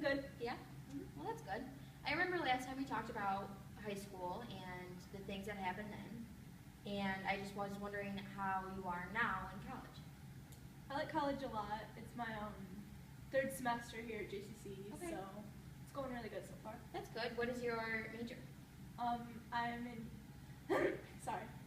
Good. Yeah? Well, that's good. I remember last time we talked about high school and the things that happened then, and I just was wondering how you are now in college. I like college a lot. It's my third semester here at JCC, Okay. so it's going really good so far. That's good. What is your major? I'm in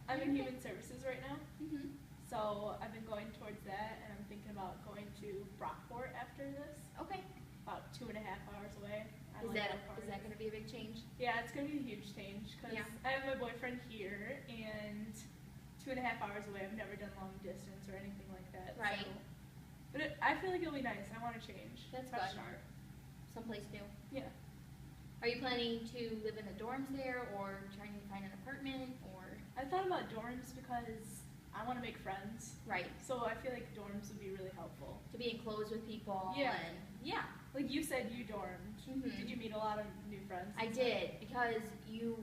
I'm in human services right now. Mm-hmm. So I've been going towards that, and I'm thinking about going to Brockport after this. Okay. About 2.5 hours away. Is that going to be a big change? Yeah, it's going to be a huge change because I have my boyfriend here, and 2.5 hours away. I've never done long distance or anything like that. Right. So, but I feel like it'll be nice. I want to change. That's Fresh good. start. Someplace new. Yeah. Are you planning to live in the dorms there, or trying to find an apartment, or? I thought about dorms because I want to make friends. Right. So I feel like dorms would be really helpful. To be enclosed with people. Yeah. And yeah. Like you said, you dormed. Mhm. Did you meet a lot of new friends? I did, because you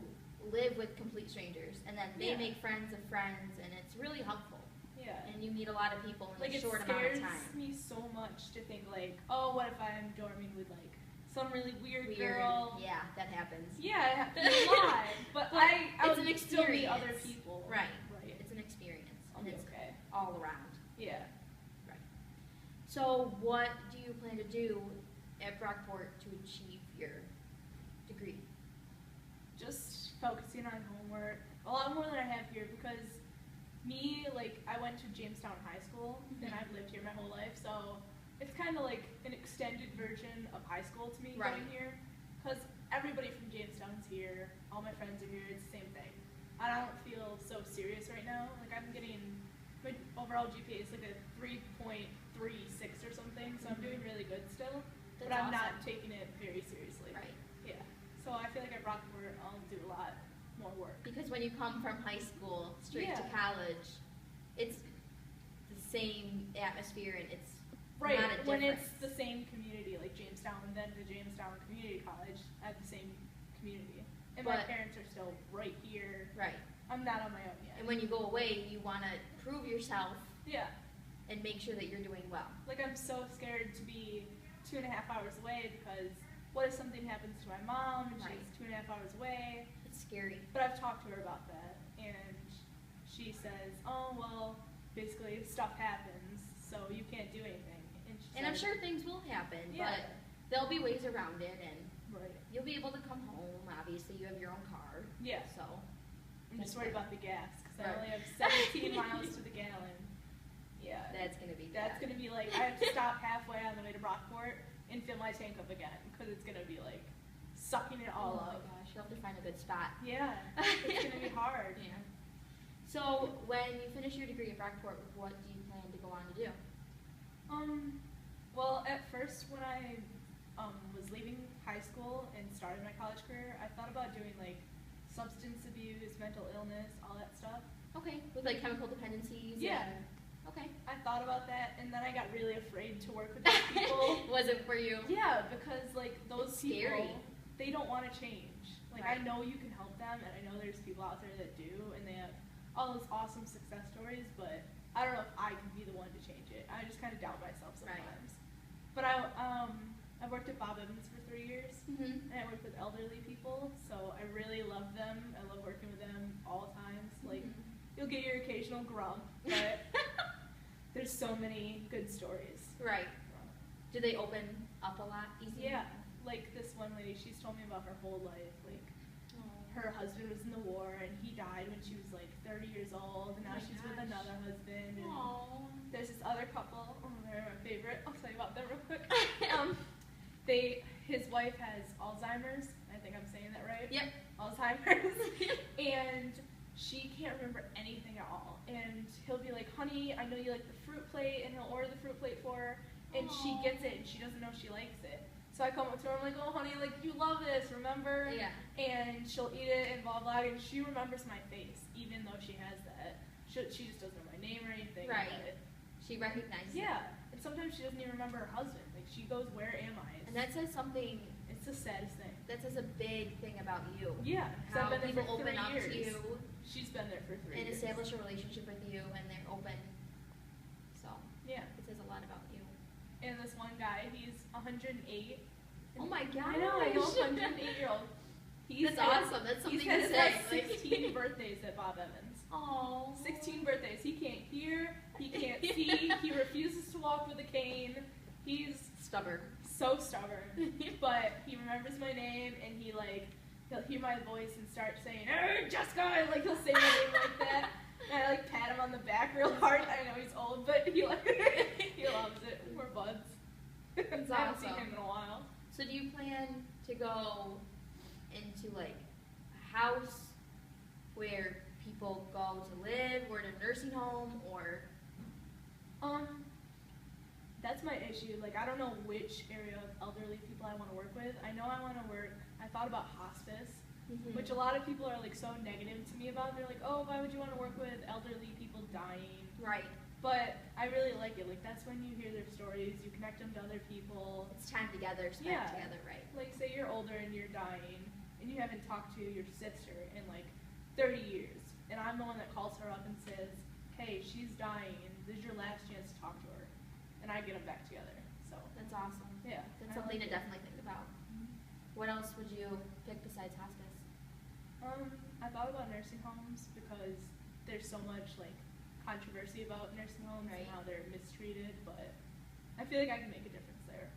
live with complete strangers, and then they Yeah. make friends of friends, and it's really helpful. Yeah. And you meet a lot of people in Like a it short amount of scares time. me so much to think like, oh, what if I'm dorming with like some really weird Weird. girl? Yeah, that happens. Yeah, it happens a lot. But I it's would an still meet experience. other people. Right. Right. It's an experience, I'll and be it's okay. all around. Yeah. Right. So what do you plan to do at Brockport to achieve your degree? Just focusing on homework a lot more than I have here because me, like, I went to Jamestown High School and I've lived here my whole life, so it's kind of like an extended version of high school to me Right. going here because everybody from Jamestown's here, all my friends are here, it's the same thing. I don't feel so serious right now. Like, I'm getting, my overall GPA is like a 3.36 or something, so I'm doing really good still, That's but I'm not awesome. taking it very seriously. Right. Yeah. So I feel like at Brockport, I'll do a lot more work. Because when you come from high school straight to Yeah. college, it's the same atmosphere, and it's Right, not a when it's difference. the same community, like Jamestown, and then the Jamestown Community College at the same community. And my But- parents are still right here. Right. I'm not on my own yet. And when you go away, you want to prove yourself Yeah, and make sure that you're doing well. like I'm so scared to be 2.5 hours away because what if something happens to my mom and Right. she's 2.5 hours away? It's scary. But I've talked to her about that, and she says, oh, well, basically stuff happens, so you can't do anything. And I'm sure things will happen, Yeah. but there'll be ways around it, and Right. you'll be able to come home. Obviously, you have your own car. Yeah. So, I'm just worried about the gas because I Right. only have 17 miles to the gallon. Yeah. that's going to be That's bad. going to be like, I have to stop halfway on the way to Brockport and fill my tank up again because it's going to be like sucking it all Oh my up. gosh, you'll have to find a good spot. Yeah. It's going to be hard. Yeah. So, when you finish your degree at Brockport, what do you plan to go on to do? Well, at first when I was leaving high school and started my college career, I thought about doing like substance abuse, mental illness, all that stuff. Okay, with like chemical dependencies? Yeah. and- okay. I thought about that, and then I got really afraid to work with those people. Was it for you? Yeah, because like those It's people, scary. they don't want to change. Like Right. I know you can help them, and I know there's people out there that do, and they have all those awesome success stories. But I don't know if I can be the one to change it. I just kind of doubt myself Right. sometimes. But I worked at Bob Evans for 3 years, Mm-hmm. and I worked with elderly people, so I really love them. I love working with them all times. Like you'll get your occasional grump, but there's so many good stories. Right. Do they open up a lot easier? Yeah, like this one lady, she's told me about her whole life. Like her husband was in the war and he died when she was like 30 years old, and now Oh my she's with gosh. another husband. And Aww. there's this other couple. Oh, they're my favorite. I'll tell you about them real quick. His wife has Alzheimer's. I think I'm saying that right. Yep. Alzheimer's, and she can't remember anything at all. And he'll be like, "Honey, I know you like the fruit plate," and he'll order the fruit plate for her, and she Aw. gets it, and she doesn't know she likes it. So I come up to her, I'm like, "Oh, honey, like you love this, remember?" Yeah. And she'll eat it and blah blah, and she remembers my face, even though she has that. She just doesn't know my name or anything. Right. But She recognizes it. yeah, and sometimes she doesn't even remember her husband. Like she goes, "Where am I?" And that says something, It's the saddest thing. that says a big thing about you. Yeah, 'cause How I've been there people for 3 open up years. to you She's been there for 3 and years. establish a relationship with you, and they're open. So, Yeah. it says a lot about you. And this one guy, he's 108, Oh my gosh. I know, I know, 108-year-old. That's awesome. That's something He's had to his say. like 16 birthdays at Bob Evans. Oh. 16 birthdays. He can't hear, he can't see, he refuses to walk with a cane. He's Stubborn. so stubborn. But he remembers my name and he'll hear my voice and start saying, "Hey, Jessica!" And like he'll say my name like that. And I like pat him on the back real hard. I know he's old, but he loves it. We're buds. That's I haven't seen awesome. him in a while. So do you plan to go into like a house where people go to live, or to a nursing home, or? That's my issue. Like, I don't know which area of elderly people I want to work with. I know I want to work. I thought about hospice, which a lot of people are like so negative to me about. They're like, "Oh, why would you want to work with elderly people dying?" Right. But I really like it. Like, that's when you hear their stories, you connect them to other people. It's time together, spent Yeah. together, right? Like, say you're older and you're dying, and you haven't talked to your sister in like 30 years, and I'm the one that calls her up and says, "Hey, she's dying, and this is your last chance to talk to her," and I get them back together. So That's awesome. yeah, That's I something like to it. definitely think about. What else would you pick besides hospice? I thought about nursing homes because there's so much like controversy about nursing homes Right. and how they're mistreated, but I feel like I can make a difference there.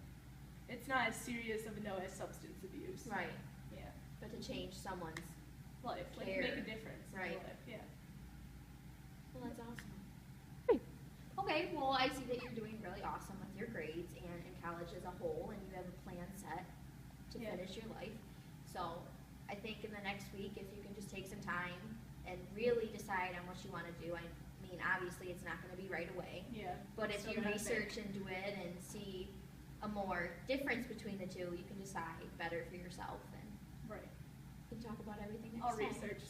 It's not as serious of a no as substance abuse. Right. Yeah. But to change someone's. Life, like Care. make a difference in Right. their life. Yeah. Well, that's awesome. Okay, well, I see that you're doing really awesome with your grades and in college as a whole, and you have a plan set to Yeah. finish your life. So I think in the next week, if you can just take some time and really decide on what you want to do. I mean, obviously, it's not going to be right away. Yeah. But if Still you gonna research into it and see a more difference between the two, you can decide better for yourself, and Right. we can talk about everything next I'll time. research